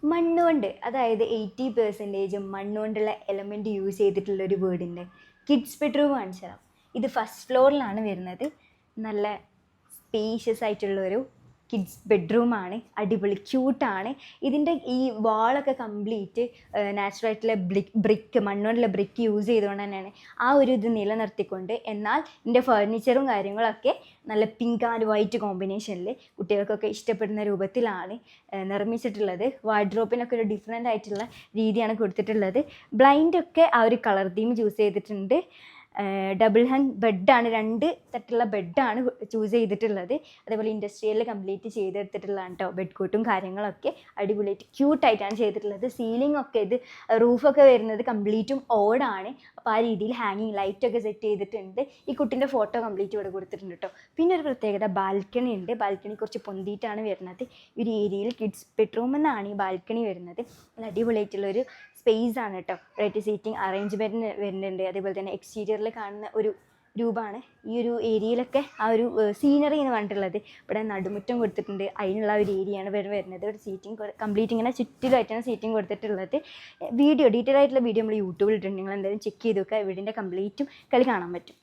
മണ്ണുകൊണ്ട് അതായത് 80% മണ്ണുകൊണ്ടുള്ള element use ചെയ്തിട്ടുള്ളൊരു വീടിൻ്റെ kids bedroom കാണിച്ചു തരാം. ഇത് ഫസ്റ്റ് ഫ്ലോറിലാണ് വരുന്നത്. നല്ല സ്പേഷ്യസ് ആയിട്ടുള്ളൊരു കിഡ്സ് ബെഡ്റൂമാണ്. അടിപൊളി ക്യൂട്ടാണ്. ഇതിൻ്റെ ഈ വാളൊക്കെ കംപ്ലീറ്റ് നാച്ചുറലായിട്ടുള്ള ബ്രിക്ക് മണ്ണുകൊണ്ടുള്ള ബ്രിക്ക് യൂസ് ചെയ്തുകൊണ്ട് തന്നെയാണ് ആ ഒരു ഇത് നിലനിർത്തിക്കൊണ്ട്. എന്നാൽ ഇതിൻ്റെ ഫർണിച്ചറും കാര്യങ്ങളൊക്കെ നല്ല പിങ്ക് ആൻഡ് വൈറ്റ് കോമ്പിനേഷനിൽ കുട്ടികൾക്കൊക്കെ ഇഷ്ടപ്പെടുന്ന രൂപത്തിലാണ് നിർമ്മിച്ചിട്ടുള്ളത്. വാർഡ്രോപ്പിനൊക്കെ ഒരു ഡിഫറെൻ്റ് ആയിട്ടുള്ള രീതിയാണ് കൊടുത്തിട്ടുള്ളത്. ബ്ലൈൻഡൊക്കെ ആ ഒരു കളർ തീം ചൂസ് ചെയ്തിട്ടുണ്ട്. ഡബിൾ ഹാങ് ബെഡാണ്, 2 തട്ടുള്ള ബെഡാണ് ചൂസ് ചെയ്തിട്ടുള്ളത്. അതേപോലെ ഇൻഡസ്ട്രിയലിൽ കംപ്ലീറ്റ് ചെയ്തെടുത്തിട്ടുള്ളതാണ് കേട്ടോ. ബെഡ് കോട്ടും കാര്യങ്ങളൊക്കെ അടിപൊളിയായിട്ട് ക്യൂട്ടായിട്ടാണ് ചെയ്തിട്ടുള്ളത്. സീലിംഗ് ഒക്കെ ഇത് റൂഫൊക്കെ വരുന്നത് കംപ്ലീറ്റും ഓടാണ്. അപ്പോൾ ആ രീതിയിൽ ഹാങ്ങിങ് ലൈറ്റൊക്കെ സെറ്റ് ചെയ്തിട്ടുണ്ട്. ഈ കുട്ടീൻ്റെ ഫോട്ടോ കംപ്ലീറ്റ് ഇവിടെ കൊടുത്തിട്ടുണ്ട് കേട്ടോ. പിന്നെ ഒരു പ്രത്യേകത ബാൽക്കണി ഉണ്ട്. ബാൽക്കണി കുറച്ച് പൊന്തിയിട്ടാണ് വരുന്നത്. ഒരു ഏരിയയിൽ കിഡ്സ് ബെഡ്റൂം എന്നാണ് ഈ ബാൽക്കണി വരുന്നത്. നല്ല അടിപൊളിയായിട്ടുള്ളൊരു സ്പേസ് ആണ് കേട്ടോ. റൈറ്റ് സീറ്റിംഗ് അറേഞ്ച്മെൻറ്റ് വരുന്നുണ്ട്. അതേപോലെ തന്നെ എക്സ്റ്റീരിയറിൽ കാണുന്ന ഒരു രൂപമാണ് ഈ ഒരു ഏരിയയിലൊക്കെ ആ ഒരു സീനറി എന്ന് പറഞ്ഞിട്ടുള്ളത്. ഇവിടെ നടുമുറ്റം കൊടുത്തിട്ടുണ്ട്. അതിനുള്ള ഒരു ഏരിയയാണ് വരുന്നത്. ഒരു സീറ്റിംഗ് കംപ്ലീറ്റ് ഇങ്ങനെ ചുറ്റിലായിട്ടാണ് സീറ്റിംഗ് കൊടുത്തിട്ടുള്ളത്. ഡീറ്റെയിൽ ആയിട്ടുള്ള വീഡിയോ നമ്മൾ യൂട്യൂബിൽ ഇട്ടിട്ടുണ്ട്. നിങ്ങൾ എന്തായാലും ചെക്ക് ചെയ്ത് നോക്കുക. വീടിൻ്റെ കംപ്ലീറ്റും കളി കാണാൻ പറ്റും.